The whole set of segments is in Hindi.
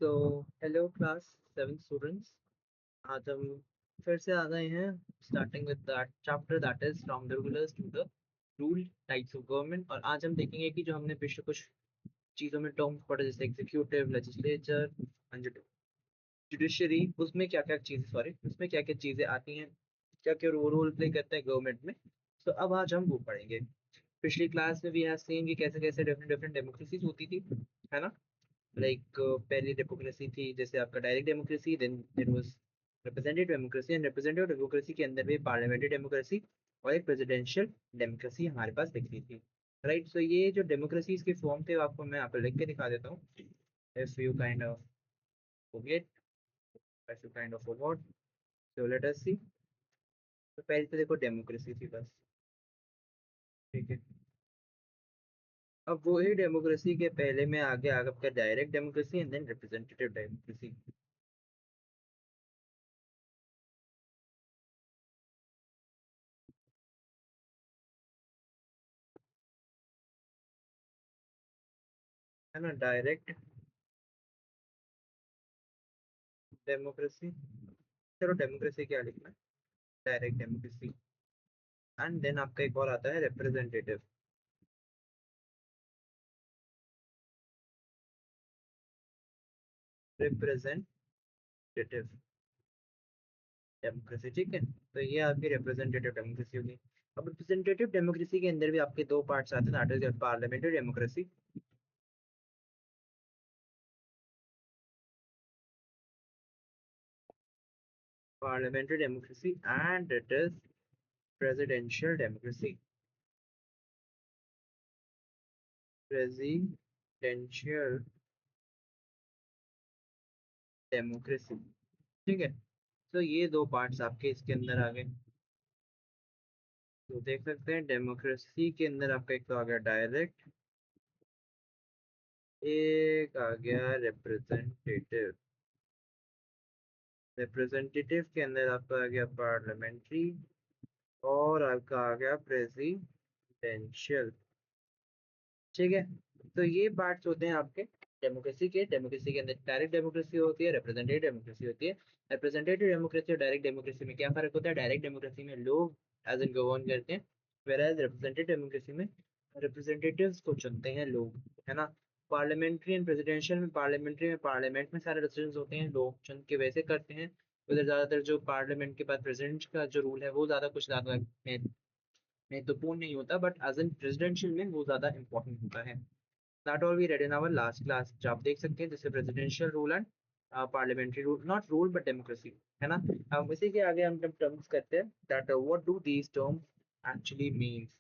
तो हेलो क्लास 7 स्टूडेंट्स। आज हम फिर से आ गए हैं starting with that chapter that is from the rulers to the rule types of government. और आज हम देखेंगे कि जो हमने पिछले कुछ चीज़ों में टर्म्स पढ़े जैसे एग्जीक्यूटिव, लेजिस्लेचर एंड जुडिशरी, उसमें क्या क्या चीज़ें सॉरी उसमें क्या क्या चीज़ें आती हैं, क्या क्या रोल प्ले करते हैं गवर्नमेंट में। तो अब आज हम वो पढ़ेंगे। पिछली क्लास में भी यहाँ सेम कि कैसे कैसे डिफरेंट डिफरेंट डेमोक्रेसीज होती थी, है ना। लाइक पहली डेमोक्रेसी थी जैसे आपका direct democracy, then there was representative democracy, and representative democracy के अंदर भी पार्लियामेंट्री डेमोक्रेसी और एक प्रेसिडेंशियल डेमोक्रेसी हमारे पास दिखती थी। राइट, सो ये जो डेमोक्रेसीज के फॉर्म थे वो आपको मैं यहाँ पर लिख के दिखा देता हूँ। If you kind of forget, if you kind of forgot, so let us see. तो पहले तो देखो डेमोक्रेसी थी बस, ठीक है। अब वही डेमोक्रेसी के पहले में आगे आगे आपका direct democracy and then representative democracy, है ना। डायरेक्ट डेमोक्रेसी, चलो डेमोक्रेसी क्या लिखना है, डायरेक्ट डेमोक्रेसी। एंड देन आपका एक और आता है रिप्रेजेंटेटिव, रिप्रेजेंटेटिव डेमोक्रेसी, ठीक है। तो ये आपकी रिप्रेजेंटेटिव डेमोक्रेसी होगी। अब रिप्रेजेंटेटिव डेमोक्रेसी के अंदर भी आपके दो पार्ट्स आते हैं, that is parliamentary democracy, parliamentary democracy and it is presidential democracy, presidential democracy, ठीक है। तो ये दो पार्ट्स आपके इसके अंदर आ गए। तो देख सकते हैं डेमोक्रेसी के अंदर आपका एक तो आ गया डायरेक्ट, एक आ गया रिप्रेजेंटेटिव, रिप्रेजेंटेटिव के अंदर आपका आ गया पार्लियामेंट्री, और आपका आ गया प्रेसिडेंशियल, ठीक है। तो ये पार्ट्स होते हैं आपके डेमोक्रेसी के। डेमोक्रेसी के अंदर डायरेक्ट डेमोक्रेसी होती है, रिप्रेजेंटेटिव डेमोक्रेसी होती है। रिप्रेजेंटेटिव डेमोक्रेसी और डायरेक्ट डेमोक्रेसी में क्या फर्क होता है? डायरेक्ट डेमोक्रेसी में लोग एज इन गवर्न करते हैं, वेराज रिप्रेजेंटेटिव डेमोक्रेसी में रिप्रेजेंटेटिव्स को चुनते हैं लोग, है ना। पार्लियामेंट्री एंड प्रेसिडेंशियल में, पार्लियामेंट्री में पार्लियामेंट में सारे डिसीजन होते हैं, लोग चुन के वैसे करते हैं। उधर ज्यादातर जो पार्लियामेंट के बाद प्रेसिडेंट का जो रूल है वो ज्यादा कुछ ज्यादा महत्वपूर्ण नहीं होता, बट एज एन प्रेसिडेंशियल में वो ज्यादा इंपॉर्टेंट होता है। That all we read in our last class, जो आप देख सकते हैं जैसे presidential rule and parliamentary rule, not rule but democracy, है ना। अब इसी के आगे हम जब टर्म्स करते हैं that what do these terms actually means,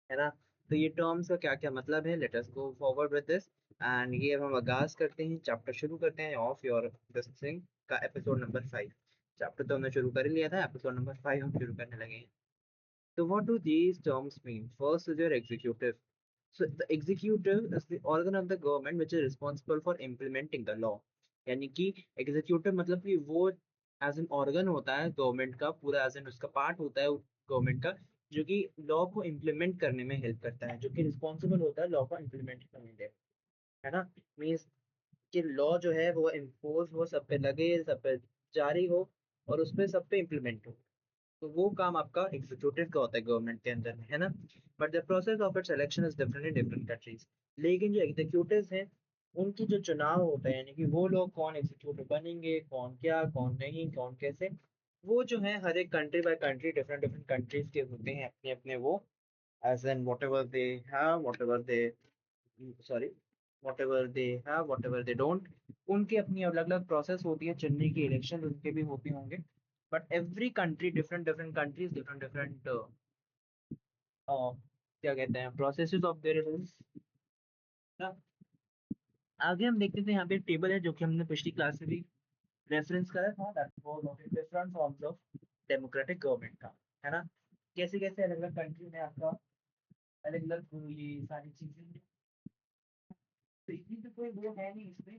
है ना। तो ये टर्म्स का क्या क्या मतलब है, let us go forward with this. And ये अब हम आगाज करते हैं, चैप्टर शुरू करते हैं ऑफ योर दिस थिंग का, एपिसोड नंबर 5। चैप्टर तो हमने शुरू कर ही लिया था, एपिसोड नंबर 5 हम शुरू करने लगे हैं। So what do these terms mean? First is your executive. So the executive is the organ of the government which is responsible for implementing the law. यानी कि executive मतलब कि वो एज एन ऑर्गन होता है गवर्नमेंट का, पूरा एज एन उसका पार्ट होता है गवर्नमेंट का, जो कि लॉ को इम्प्लीमेंट करने में हेल्प करता है, जो कि रिस्पॉन्सिबल होता है लॉ को इम्प्लीमेंट करने में, है ना। मीन्स कि लॉ जो है वो इम्पोज हो, सब पे लगे, सब पे जारी हो, और उस पे सब पे इम्प्लीमेंट हो। तो वो काम आपका एग्जीक्यूटिव का होता है गवर्नमेंट के अंदर में, है ना। But the process of its selection is different in different countries. लेकिन जो एग्जीक्यूटिव हैं उनकी जो चुनाव होता है, यानी कि वो लोग कौन एग्जीक्यूटिव बनेंगे, कौन क्या, कौन नहीं, कौन कैसे, वो जो है हर एक country by country, different different countries के होते हैं अपने अपने वो, as an whatever they have, whatever they sorry whatever they have, whatever they don't, उनकी अपनी अलग अलग प्रोसेस होती है चुनने की, इलेक्शन उनके भी होते होंगे। But every country, different different countries, different different क्या कहते हैं, प्रोसेसेस ऑफ देयर ना। आगे हम देखते थे, यहाँ पे एक टेबल है जो कि हमने पिछली क्लास में भी रेफरेंस करा था, that was of different forms of democratic government का, है ना। कैसे कैसे अलग अलग कंट्री में आपका अलग अलग ये सारी चीजें हैं। तो इतनी तो कोई वो है नहीं इसमें,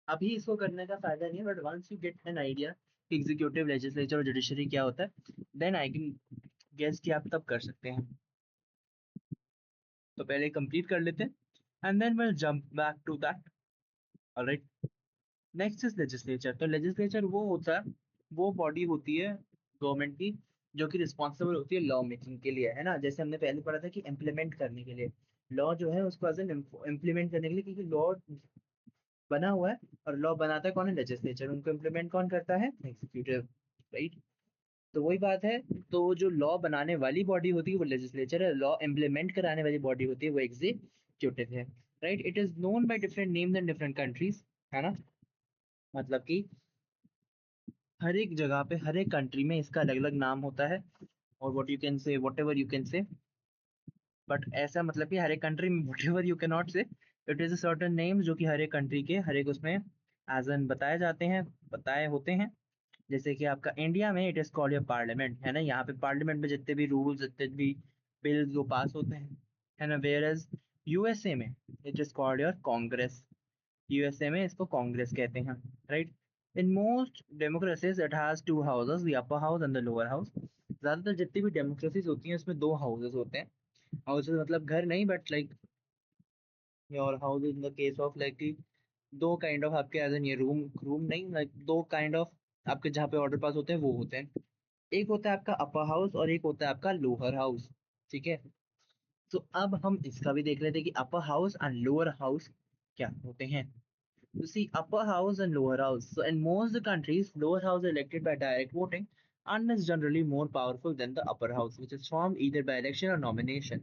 अभी इसको करने का फायदा नहीं है, but once you get an idea executive, legislature और जुडिशरी क्या होता है, देन आई कैन गेस कि आप तब कर सकते हैं। तो पहले कंप्लीट कर लेते हैं and then will jump back to that. Alright. Next is legislature. तो लेजिस्लेचर वो होता है, वो बॉडी होती है गवर्नमेंट की जो कि रिस्पॉन्सिबल होती है लॉ मेकिंग के लिए, है ना। जैसे हमने पहले पढ़ा था कि इम्प्लीमेंट करने के लिए लॉ जो है उसको एज एन इम्प्लीमेंट करने के लिए, क्योंकि लॉ बना हुआ है और लॉ बनाता है कौन है, लेजिस्लेचर। उनको इम्प्लीमेंट कौन करता है, एग्जीक्यूटिव, राइट। तो वही बात है। तो जो लॉ बनाने वाली बॉडी होती है वो लेजिस्लेचर है, लॉ इम्प्लीमेंट कराने वाली बॉडी होती है वो एग्जीक्यूटिव है, right. It is known by different names in different countries, है ना। मतलब कि हर एक जगह पे हर एक कंट्री में इसका अलग अलग नाम होता है। और what you can say, whatever you can say, but ऐसा मतलब कि हर एक कंट्री में whatever you can not say, it is a certain names जो कि हर एक कंट्री के हर एक उसमें एज एन बताए जाते हैं, बताए होते हैं। जैसे कि आपका इंडिया में it is called your parliament, है ना। यहाँ पे पार्लियामेंट में जितने भी रूल्स, जितने भी बिल्स वो पास होते हैं, है ना। वेयर एज यूएसए में it is called your Congress. USA में इसको कांग्रेस कहते हैं, right. In most democracies it has to houses, the upper house and the lower house. ज्यादातर जितनी भी डेमोक्रेसीज होती हैं उसमें दो हाउसेस होते हैं। हाउसेस मतलब घर नहीं, but like your house in the case of like कि दो काइंड ऑफ आपके एज एन ये रूम, रूम नहीं, लाइक दो काइंड ऑफ आपके जहाँ पे ऑर्डर पास होते हैं वो होते हैं। एक होता है आपका अपर हाउस और एक होता है आपका लोअर हाउस, ठीक है। तो अब हम इसका भी देख लेते हैं कि upper house and lower house क्या होते हैं। You see, upper house and lower house. So in most the countries, lower house is elected by direct voting and is generally more powerful than the upper house, which is formed either by election or nomination.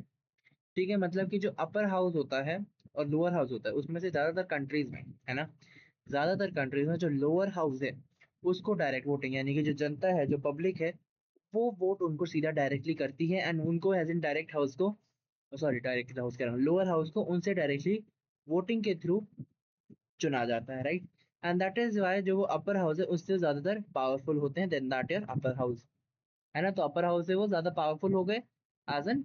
ठीक है, मतलब कि जो अपर हाउस होता है और लोअर हाउस होता है उसमें से ज्यादातर कंट्रीज में, है ना, ज्यादातर कंट्रीज में जो लोअर हाउस है उसको डायरेक्ट वोटिंग, यानी कि जो जनता है, जो पब्लिक है, वो वोट उनको सीधा डायरेक्टली करती है एंड उनको एज इन डायरेक्ट हाउस को, सॉरी डायरेक्ट हाउस कह रहा हूँ, लोअर हाउस को उनसे डायरेक्टली वोटिंग के थ्रू चुना जाता है, right. And that is why जो वो अपर हाउस है उससे ज्यादातर पावरफुल होते हैं then that your upper house, है ना। तो अपर हाउस है वो ज्यादा पावरफुल हो गए as an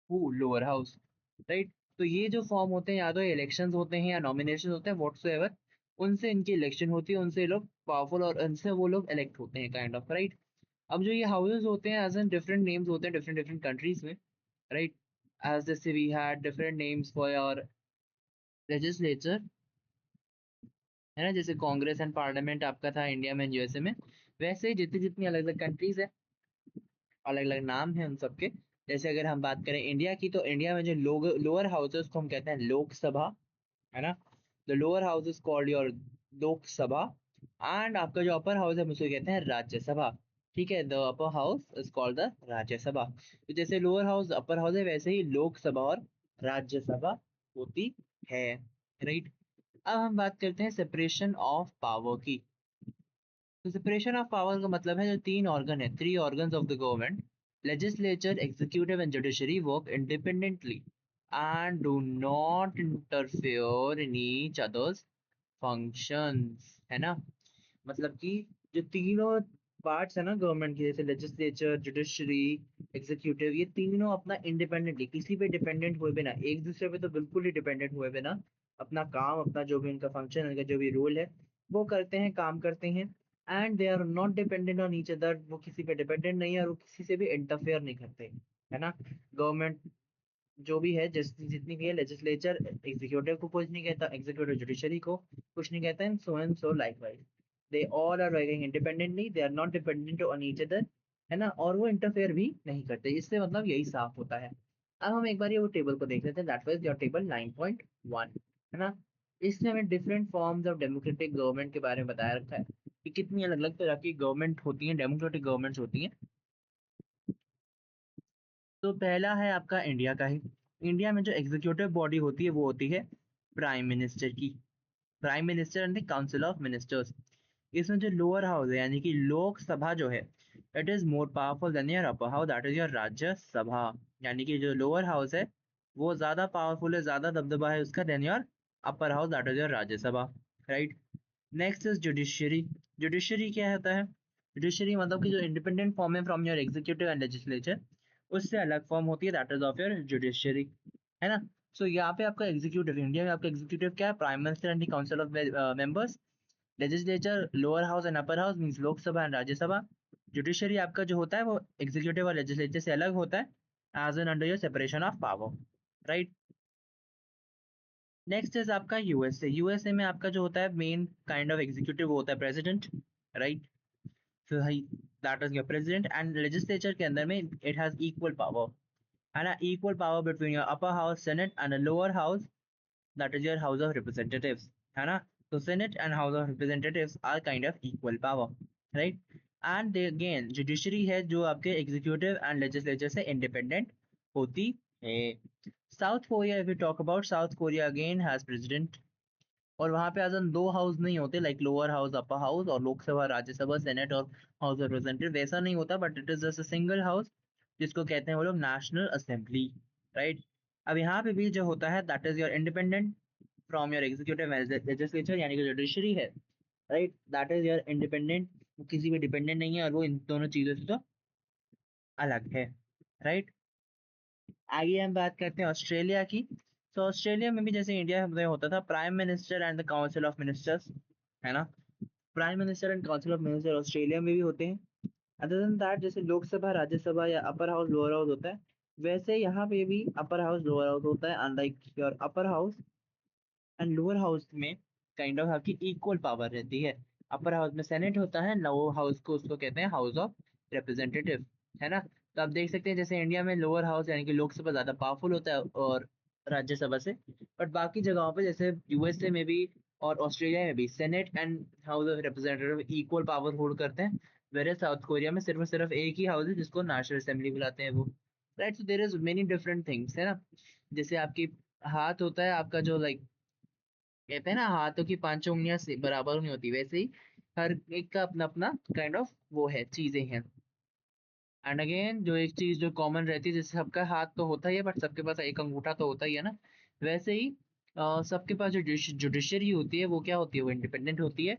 who lower house, right. तो ये जो फॉर्म होते हैं या तो इलेक्शंस होते हैं या नॉमिनेशन होते हैं व्हाटसोएवर, उनसे इनकी इलेक्शन होती है, उनसे ये लोग पावरफुल और उनसे वो लोग इलेक्ट होते हैं काइंड ऑफ, राइट। अब जो ये हाउसेस होते हैं एज एन डिफरेंट नेम्स होते हैं डिफरेंट डिफरेंट कंट्रीज में, राइट। एज जैसे we had different names for your legislature, है ना। जैसे कांग्रेस एंड पार्लियामेंट आपका था इंडिया में, यूएसए में, वैसे ही जितनी जितनी अलग अलग कंट्रीज है अलग अलग नाम है उन सबके। जैसे अगर हम बात करें इंडिया की, तो इंडिया में जो लोअर हाउस है उसको हम कहते हैं लोकसभा, है ना। The lower house is called your Lok Sabha and आपका जो अपर हाउस है हम उसको कहते हैं राज्यसभा, ठीक है। The upper house is called the Rajya Sabha. तो जैसे लोअर हाउस अपर हाउस है वैसे ही लोकसभा और राज्यसभा होती है, राइट। अब हम बात करते हैं सेपरेशन ऑफ पावर की। तो सेपरेशन ऑफ पावर का मतलब है जो तीन ऑर्गन है, three organs of the government, legislature, executive and judiciary, work independently and do not interfere in each others functions, है ना। मतलब कि जो तीनों पार्ट्स है ना गवर्नमेंट के, जैसे लेजिस्लेचर, जुडिशरी, एग्जीक्यूटिव, ये तीनों अपना इंडिपेंडेंटली किसी पे डिपेंडेंट हुए बिना, एक दूसरे पे तो बिल्कुल ही डिपेंडेंट हुए बिना, अपना काम, अपना जो भी उनका फंक्शन, उनका जो भी रोल है वो करते हैं, काम करते हैं। And they are not dependent on each other, वो किसी पे डिपेंडेंट नहीं है और वो किसी से भी इंटरफेयर नहीं करते, है ना। गवर्नमेंट जो भी है, जितनी भी है, लेजिस्लेचर एग्जीक्यूटिव को कुछ नहीं कहता, एग्जीक्यूटिव जुडिशरी को कुछ नहीं कहता, and so likewise they all are working independently, they are not dependent on each other, है ना। और वो इंटरफेयर भी नहीं करते, इससे मतलब यही साफ होता है। अब हम एक बार ये वो टेबल को देख लेते हैं, दैट वाज योर टेबल 9.1, है ना। इसमें हमें different forms of democratic government के बारे में बताया रखा है कि कितनी अलग अलग तरह की गवर्नमेंट होती है, डेमोक्रेटिक गवर्नमेंट्स होती हैं। तो पहला है आपका इंडिया का ही। इंडिया में जो एग्जीक्यूटिव बॉडी होती है वो होती है प्राइम मिनिस्टर की, prime minister and the council of ministers. इसमें जो लोअर हाउस है यानी कि लोकसभा जो है, it is more powerful than your upper house, that is your Rajya Sabha. यानी कि जो लोअर हाउस है वो ज्यादा पावरफुल है, ज्यादा दबदबा है उसका then your upper house, that is your Rajya Sabha, right. Next is judiciary. Judiciary क्या होता है, जुडिशरी मतलब कि जो इंडिपेंडेंट फॉर्म है from your executive and legislature, उससे अलग फॉर्म होती है, that is of your judiciary, है ना। सो यहाँ पे आपका एग्जीक्यूटिव, इंडिया में आपका एग्जीक्यूटिव क्या है, prime minister and council of members. Legislature lower house and upper house means Lok Sabha and Rajya Sabha. Judiciary आपका जो होता है वो एग्जीक्यूटिव और लेजिस्लेचर से अलग होता है as an under your separation of power, right. Next is आपका यूएसए। यूएसए में आपका जो होता है मेन काइंड ऑफ एग्जीक्यूटिव होता है president, right. So that is your president and legislature के अंदर में इट हैज इक्वल पावर, है ना, equal power between your upper house senate and lower house, that is your house of representatives, है ना। तो senate and house of representatives are kind of equal power, right। and they again judiciary है जो आपके executive and legislature से independent होती है। South Korea, if we talk about south Korea, again has president, और वहां पे अजन दो हाउस नहीं होते like lower house upper house और लोकसभा राज्यसभा सेनेट और हाउस ऑफ रिप्रेजेंटेटिव, वैसा नहीं होता, but it is just a single house जिसको कहते हैं वो लोग नेशनल असेंबली, राइट। अब यहाँ पे भी जो होता है that is your independent from your executive legislature, यानी कि जुडिशरी है, right, that is your independent, वो किसी भी डिपेंडेंट नहीं है और वो इन दोनों चीजों से तो अलग है, राइट। आगे हम बात करते हैं ऑस्ट्रेलिया की। तो ऑस्ट्रेलिया में भी जैसे इंडिया में होता था prime minister and the council of ministers, है ना। Prime minister and council of minister Australia में भी होते हैं। अदर देन दैट जैसे लोकसभा राज्यसभा या अपर हाउस लोअर हाउस होता है, वैसे यहाँ पे भी अपर हाउस लोअर हाउस होता है, unlike your upper house and lower house में काइंड ऑफ आपकी इक्वल पावर रहती है। अपर हाउस में सेनेट होता है, लोअर हाउस को उसको कहते हैं हाउस ऑफ रिप्रेजेंटेटिव, है ना। तो आप देख सकते हैं जैसे इंडिया में लोअर हाउस यानी कि लोकसभा ज्यादा पावरफुल होता है और राज्यसभा से, बट बाकी जगहों पे जैसे यूएसए में भी और ऑस्ट्रेलिया में भी senate and House of representative equal power hold करते हैं, वेरे साउथ कोरिया में सिर्फ और सिर्फ एक ही हाउस है जिसको नेशनल असेंबली बुलाते हैं वो, right. So there is many different things, है ना। जैसे आपकी हाथ होता है आपका जो लाइक कहते हैं ना हाथों की पांचों उंगलियां से बराबर नहीं होती, वैसे ही हर एक का अपना अपना काइंड ऑफ वो है, चीजें हैं। एंड अगेन जो एक चीज जो कॉमन रहती है, जैसे सबका हाथ तो होता ही है बट सबके पास एक अंगूठा तो होता ही है ना, वैसे ही सबके पास जो जुडिशरी होती है वो क्या होती है, वो इंडिपेंडेंट होती है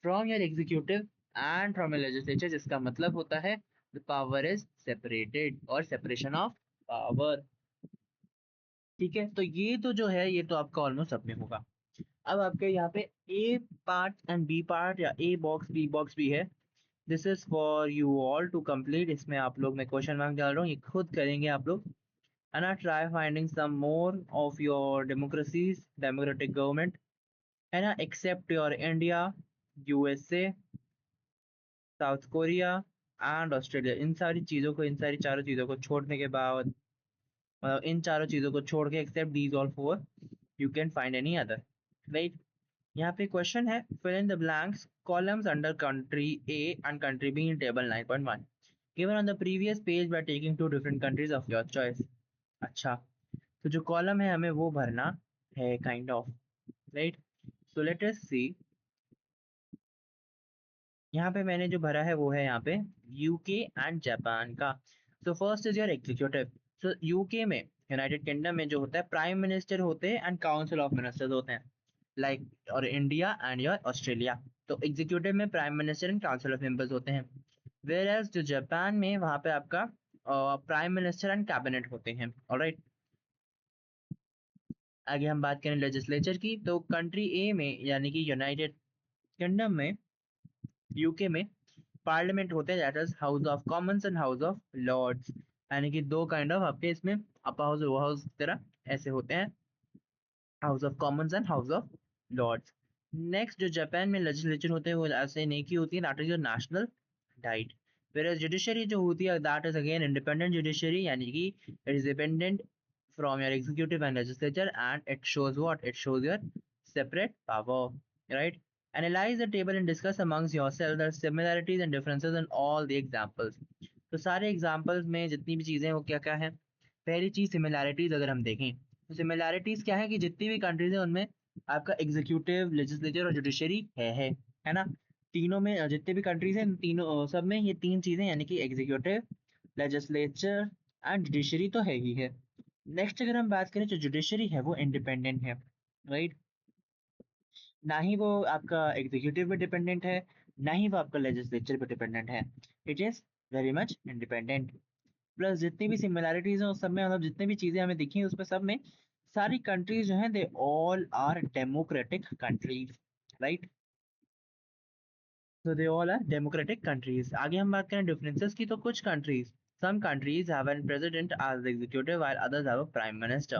from your executive and from your legislature, जिसका मतलब होता है द पावर इज सेपरेटेड और सेपरेशन ऑफ पावर, ठीक है। तो ये तो जो है ये तो आपका ऑलमोस्ट सब में होगा। अब आपके यहाँ पे A part and B part या ए बॉक्स बी बॉक्स भी है। This is for you all to complete, इसमें आप लोग मैं क्वेश्चन मार्क डाल रहा हूँ, ये खुद करेंगे आप लोग। And I try finding some more of your democracies democratic government, है ना, except your India, USA, South Korea and Australia. इन सारी चीज़ों को, इन सारी चारों चीज़ों को छोड़ने के बाद, मतलब इन चारों चीज़ों को छोड़ के except these all four, you can find any other, right. यहाँ पे क्वेश्चन है fill in the blanks columns under country A and country B in table 9.1 given on the previous page by taking two different countries of your choice। अच्छा, तो जो कॉलम है हमें वो भरना है kind of, right. So let us see, यहाँ पे मैंने जो भरा है वो है यहाँ पे यूके एंड जापान का। So first is your executive. So UK में, यूनाइटेड किंगडम में जो होता है प्राइम मिनिस्टर होते हैं एंड काउंसिल ऑफ मिनिस्टर्स होते हैं, लाइक और इंडिया एंड योर ऑस्ट्रेलिया। तो एग्जीक्यूटिव में prime minister and council of members होते हैं, वेयर एज जो जापान में वहां पे आपका प्राइम मिनिस्टर एंड कैबिनेट होते हैं, ऑलराइट। आगे हम बात करें लेजिस्लेचर की, तो कंट्री ए में यानी कि यूनाइटेड किंगडम में, यूके में पार्लियामेंट होते हैं, that is House of Commons and House of Lords, यानी कि दो काइंड ऑफ आपके इसमें अपर हाउस लोअर हाउस की तरह ऐसे होते हैं, House of Commons and House of Lords. Next जो जापान में लेजिस्लेचर होते हैं वो ऐसे नहीं की होती है, that is your National Diet. whereas judiciary जो होती है that is again independent judiciary, यानी कि it is dependent from your executive and legislature and it shows what, it shows your separate power, right. Analyze the table and discuss amongst yourself the similarities and differences in all the examples। तो सारे एग्जाम्पल्स में जितनी भी चीजें हैं वो क्या क्या है। पहली चीज सिमिलैरिटीज अगर हम देखें तो सिमिलैरिटीज क्या है कि जितनी भी कंट्रीज है उनमें आपका एग्जीक्यूटिव लेजिस्लेचर और जुडिशरी है ना। तीनों में जितने भी कंट्रीज हैं तीनों सब में ये तीन चीजें यानी कि एग्जीक्यूटिव, लेजिस्लेचर एंड जुडिशरी तो है ही है। नेक्स्ट अगर हम बात करें जो जुडिशरी है वो इंडिपेंडेंट है, राइट। ना ही वो आपका एग्जीक्यूटिव पे डिपेंडेंट है, ना ही वो आपका लेजिस्लेचर पे डिपेंडेंट है, it is very much independent. Plus जितनी भी सिमिलैरिटीज हैं उस सब में, मतलब जितनी भी चीजें हमें दिखी उसमें सब में सारी कंट्रीज जो हैं they all are democratic countries, right. So they all are democratic countries. आगे हम बात करें डिफरेंसेस की, तो कुछ countries, some countries have a president as the executive while others have a prime minister।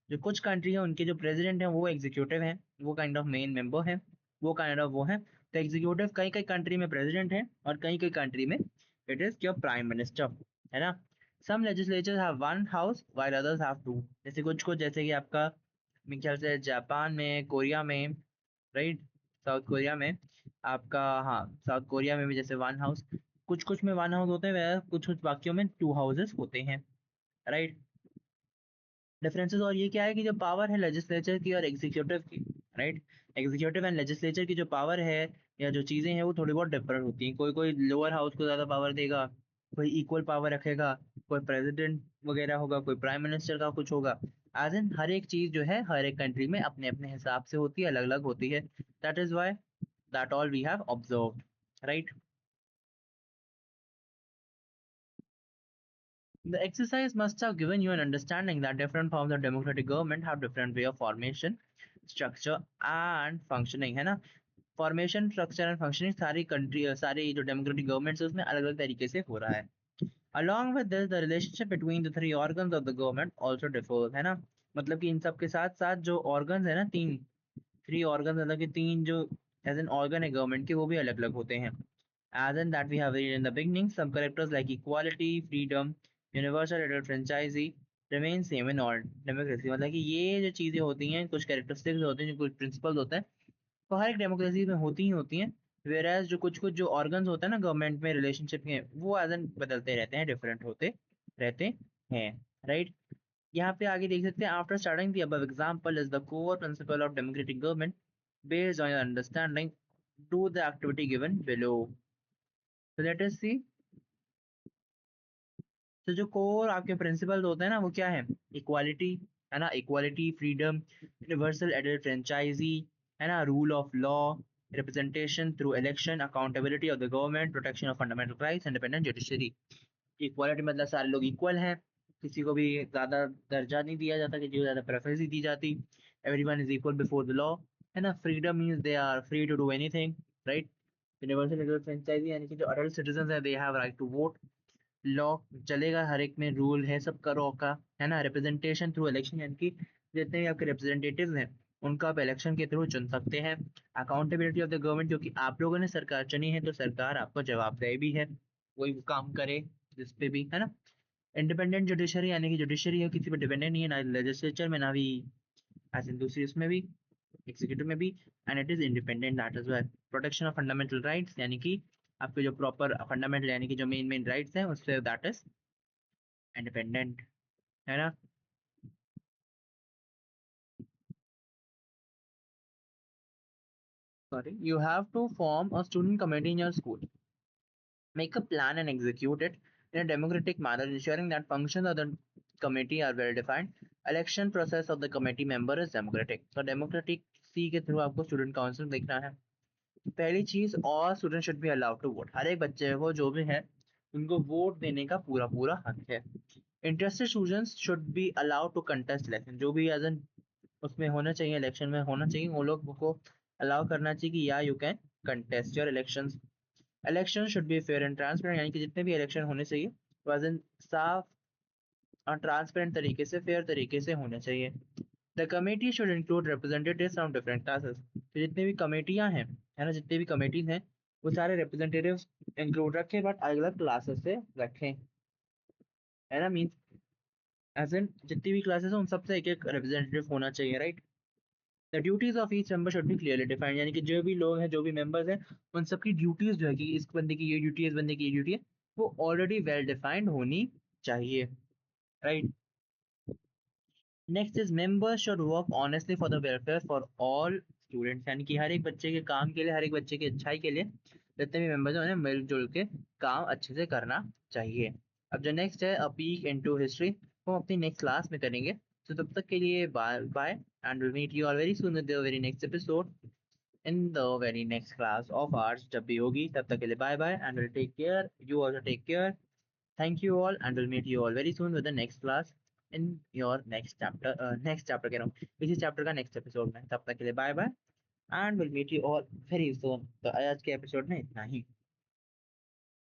जो कुछ कंट्री है उनके जो प्रेसिडेंट है वो एग्जीक्यूटिव है, वो काइंड ऑफ मेन मेंबर है, वो काइंड ऑफ वो है। तो एग्जीक्यूटिव कई कई कंट्री में प्रेसिडेंट है और कई कई कंट्री में it is your prime minister, है ना। Some legislature have one house while others have two. जैसे कुछ कुछ, जैसे कि आपका मेरे ख्याल से जापान में, कोरिया में, राइट, साउथ कोरिया में आपका, हाँ साउथ कोरिया में भी जैसे वन हाउस, कुछ कुछ में वन हाउस होते हैं, वह कुछ कुछ बाकियों में टू हाउसेस होते हैं, राइट। डिफरेंसेस और ये क्या है कि जो पावर है लेजिस्लेचर की और एग्जीक्यूटिव की, राइट, एग्जीक्यूटिव एंड लेजिस्लेचर की जो पावर है या जो चीजें हैं वो थोड़ी बहुत डिफरेंट होती हैं। कोई कोई लोअर हाउस को ज्यादा पावर देगा, कोई इक्वल पावर रखेगा, कोई प्रेसिडेंट वगैरह होगा, कोई प्राइम मिनिस्टर का कुछ होगा। एज इन हर एक चीज जो है हर एक कंट्री में अपने अपने हिसाब से होती है, अलग अलग होती है। That is why that all we have observed, right. The exercise must have given you an understanding that different forms of democratic government have different way of formation, structure and functioning, है ना। फॉर्मेशन, स्ट्रक्चर एंड फंक्शनिंग सारी कंट्री, सारी जो डेमोक्रेटिक गवर्नमेंट्स है उसमें अलग अलग तरीके से हो रहा है। Along with this, the relationship between the three organs of the government also differs, है ना। मतलब कि इन सब के साथ साथ जो organs है ना, तीन, थ्री organs, मतलब कि तीन जो एज एन organ है गवर्नमेंट के, वो भी अलग अलग होते हैं। As in that we have read in the beginning, some characters like equality, freedom, universal adult franchise remain same in all democracy। मतलब कि ये जो चीजें होती हैं, कुछ कैरेक्टरिस्टिक्स होते हैं, जो कुछ प्रिंसिपल्स होते हैं, तो हर एक डेमोक्रेसी में होती ही होती हैं। वेराज जो कुछ कुछ जो ऑर्गन्स होते हैं ना गवर्नमेंट में रिलेशनशिप के, वो एज एन बदलते रहते हैं, डिफरेंट होते रहते हैं, राइट। यहाँ पे आगे देख सकते हैं, after starting the above example is the core principle of democratic government based on your understanding do the activity given below. So let us see। तो जो कोर आपके प्रिंसिपल होते हैं ना वो क्या है, इक्वालिटी, है ना, equality, freedom, universal adult franchise, है ना, rule of law, representation through election, accountability of the government, protection of fundamental rights, independent judiciary. Equality मतलब सारे लोग इक्वल हैं, किसी को भी ज्यादा दर्जा नहीं दिया जाता, किसी को ज्यादा प्रेफरेंस नहीं दी जाती, everyone is equal before the law, है ना। Freedom means they are free to do anything, right. Universal adult franchise यानी कि जो अडल्ट सिटीजन है they have right to vote, law चलेगा हर एक में, रूल है सबका लॉ का, है ना। रिप्रेजेंटेशन थ्रू इलेक्शन यानी कि जितने भी आपके रिप्रेजेंटेटिव हैं उनको आप इलेक्शन के थ्रू चुन सकते हैं। अकाउंटेबिलिटी ऑफ द गवर्नमेंट, क्योंकि आप लोगों ने सरकार चुनी है तो सरकार आपको जवाबदेही भी है, कोई भी काम करे जिस पे भी, है ना। इंडिपेंडेंट जुडिशरी यानी कि जुडिशरी है किसी पे डिपेंडेंट नहीं है, ना लेजिस्लेचर में ना भी ऐसे दूसरी उसमें भी, एग्जीक्यूटिव में भी, and it is independent, that is well. Protection of fundamental rights यानी कि आपके जो प्रॉपर फंडामेंटल यानी कि जो मेन मेन राइट्स हैं उससे दैट इज इंडिपेंडेंट, है ना। Sorry, you have to form a student committee in your school, make a plan and execute it in a democratic manner, ensuring that functions of the committee are well defined. Election process of the committee member is democratic, so democratic सी के थ्रू आपको स्टूडेंट काउंसिल देखना है। पहली चीज, और student should be allowed to vote, हर एक बच्चे को जो भी है उनको वोट देने का पूरा पूरा हक है। Interested students should be allowed to contest election, जो भी एज एन उसमें होना चाहिए, इलेक्शन में होना चाहिए, वो लोग को अलाउ करना चाहिए कि या you can contest your elections. Election should be fair and transparent, यानी कि जितने भी इलेक्शन होने चाहिए वो एज एन साफ और ट्रांसपेरेंट तरीके से, फेयर तरीके से होने चाहिए। The committee should include representatives from different classes, तो जितने भी कमेटियां हैं, है ना, जितने भी कमेटीज हैं वो सारे रिप्रेजेंटेटिव्स इंक्लूड रखें, बट अलग अलग क्लासेस से रखें, है ना। मीन्स एज एन जितनी भी क्लासेस हैं उन सबसे एक एक रिप्रेजेंटेटिव होना चाहिए, right. The duties of each member should be clearly defined, यानी कि जो भी लोग हैं, जो भी मेंबर्स हैं, उन सबकी ड्यूटीज जो है कि इस बंदे की ये ड्यूटी है, इस बंदे की ये ड्यूटी है, वो ऑलरेडी वेल डिफाइंड होनी चाहिए, right. Next is members should work honestly for the welfare for all students, यानी कि हर एक बच्चे के काम के लिए, हर एक बच्चे की अच्छाई के लिए जितने भी मेंबर्स हैं उन्हें मिलजुल के काम अच्छे से करना चाहिए। अब जो नेक्स्ट है अ पीक इनटू हिस्ट्री, वो हम अपनी नेक्स्ट क्लास में करेंगे। तो तब तक के लिए bye bye, and will meet you all very soon with the very next episode in the very next class of arts, जब भी होगी। तब तक के लिए bye bye and will take care, you also take care. Thank you all, and we'll meet you all very soon with the next class in your next chapter, next chapter कह रहा हूँ, इसी chapter का next episode में। तब तक के लिए bye bye, and we'll meet you all very soon। तो आज के episode में इतना ही।